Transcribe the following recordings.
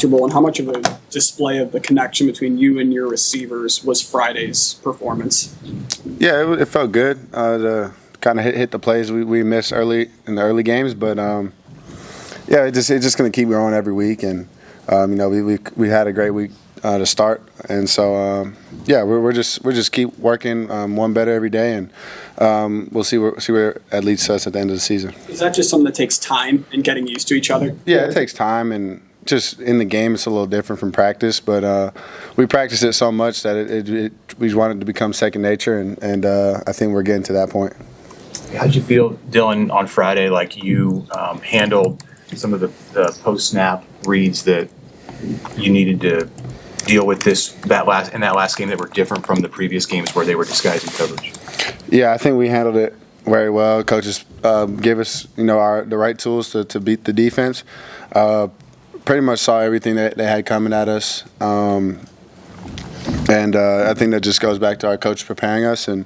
And how much of a display of the connection between you and your receivers was Friday's performance? Yeah, it felt good to kind of hit the plays we missed early in the early games, but yeah, it's just going to keep growing every week, and we had a great week to start, and so yeah, we're just keep working one better every day, and we'll see where it leads us at the end of the season. Is that just something that takes time and getting used to each other? Yeah, it takes time, and just in the game it's a little different from practice, but we practice it so much that we want it to become second nature, and I think we're getting to that point. How did you feel, Dylan, on Friday, like you handled some of the post-snap reads that you needed to deal with in that last game that were different from the previous games where they were disguising coverage? Yeah, I think we handled it very well. Coaches gave us the right tools to beat the defense. Pretty much saw everything that they had coming at us, and I think that just goes back to our coach preparing us and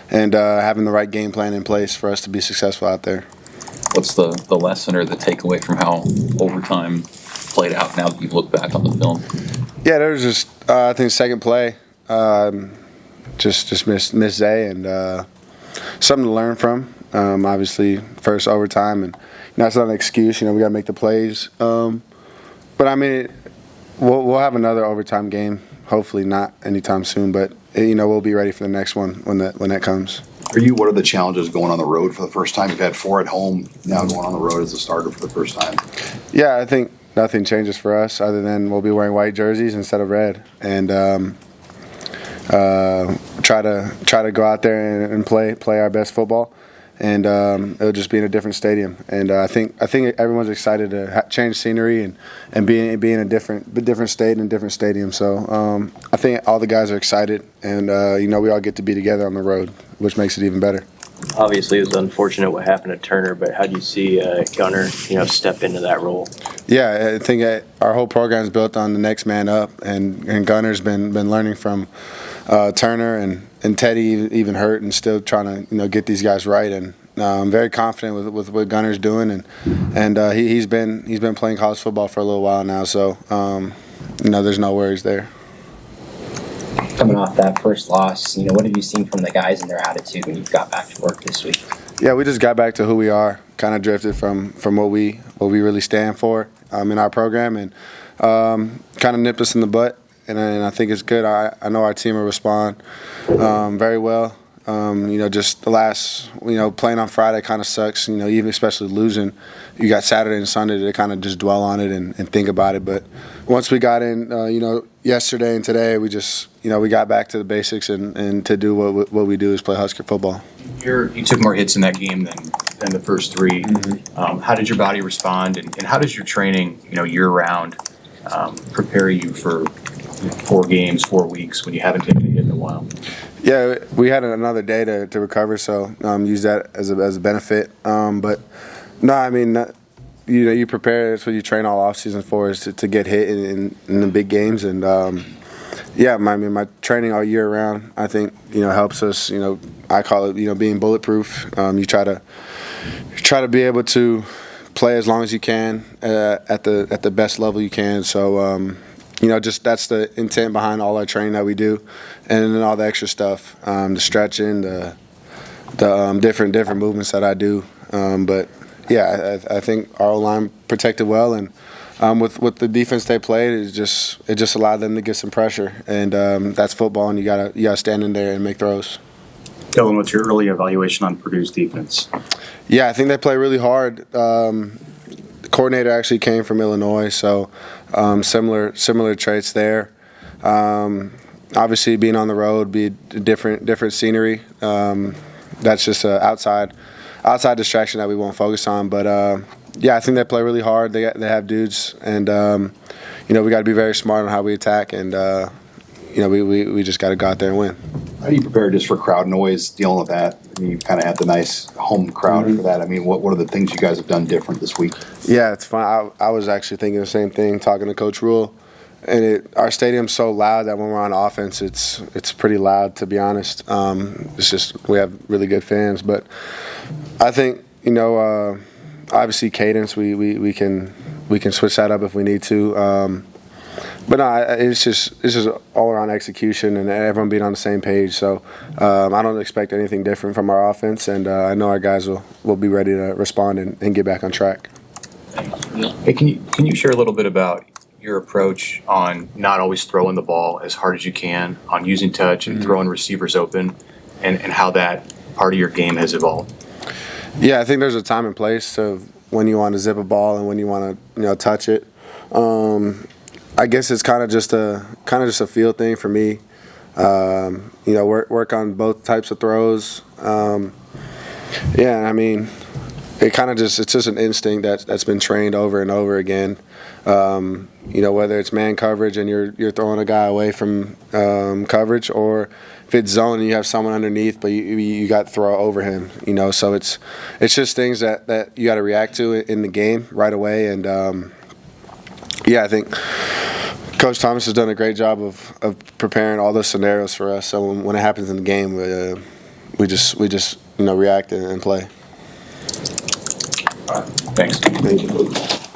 having the right game plan in place for us to be successful out there. What's the lesson or the takeaway from how overtime played out now that you've looked back on the film? Yeah, there was just I think second play, just missed Zay, and something to learn from. Obviously, first overtime, and that's not an excuse. We got to make the plays. But I mean, we'll have another overtime game. Hopefully not anytime soon, but we'll be ready for the next one when that comes. What are the challenges going on the road for the first time? You've had 4 at home, now going on the road as a starter for the first time. Yeah, I think nothing changes for us other than we'll be wearing white jerseys instead of red, and try to go out there and play our best football. And it'll just be in a different stadium, and I think everyone's excited to change scenery and be in a different state and different stadium. So I think all the guys are excited, and we all get to be together on the road, which makes it even better. Obviously, it was unfortunate what happened to Turner, but how do you see Gunner, step into that role? Yeah, I think our whole program is built on the next man up, and Gunner's been learning from Turner and Teddy, even hurt, and still trying to get these guys right. And I'm very confident with what Gunner's doing, and he's been playing college football for a little while now, so there's no worries there. Coming off that first loss, what have you seen from the guys and their attitude when you got back to work this week? Yeah, we just got back to who we are. Kind of drifted from what we really stand for in our program, and kind of nipped us in the butt. And I think it's good. I know our team will respond very well. Just the last, playing on Friday kind of sucks. Even especially losing, you got Saturday and Sunday to kind of just dwell on it and think about it. But once we got in, yesterday and today, we just, we got back to the basics and to do what we do is play Husker football. You took more hits in that game than the first 3. Mm-hmm. How did your body respond, and how does your training, year round, prepare you for 4 games, 4 weeks when you haven't taken a hit in a while? Yeah, we had another day to recover, so use that as a benefit. But no, I mean, you prepare. That's what you train all off season for, is to get hit in the big games. And yeah, my training all year round, I think helps us. I call it being bulletproof. You try to be able to play as long as you can at the best level you can. So. Just that's the intent behind all our training that we do, and then all the extra stuff, the stretching, the different movements that I do. But yeah, I think our O-line protected well, and with the defense they played, it just allowed them to get some pressure, and that's football, and you gotta stand in there and make throws. Dylan, what's your early evaluation on Purdue's defense? Yeah, I think they play really hard. Coordinator actually came from Illinois, so similar traits there. Obviously, being on the road, be a different scenery. That's just an outside distraction that we won't focus on. But yeah, I think they play really hard. They have dudes, and we got to be very smart on how we attack, and we just got to go out there and win. How do you prepare just for crowd noise, dealing with that? You kind of had the nice home crowd for that. What are the things you guys have done different this week? Yeah, it's fun. I was actually thinking the same thing, talking to Coach Rule. And our stadium's so loud that when we're on offense, it's pretty loud, to be honest. It's just we have really good fans. But I think, obviously cadence, we can switch that up if we need to. But no, it's just all around execution and everyone being on the same page. So I don't expect anything different from our offense, and I know our guys will be ready to respond and get back on track. Hey, can you share a little bit about your approach on not always throwing the ball as hard as you can, on using touch and throwing receivers open, and how that part of your game has evolved? Yeah, I think there's a time and place of when you want to zip a ball and when you want to touch it. I guess it's kind of just a feel thing for me. Work on both types of throws. I mean, it's just an instinct that's been trained over and over again. Whether it's man coverage and you're throwing a guy away from coverage, or if it's zone and you have someone underneath, but you got to throw over him. So it's just things that you got to react to in the game right away. And I think Coach Thomas has done a great job of preparing all those scenarios for us. So when it happens in the game, we just react and play. Thanks. Thank you.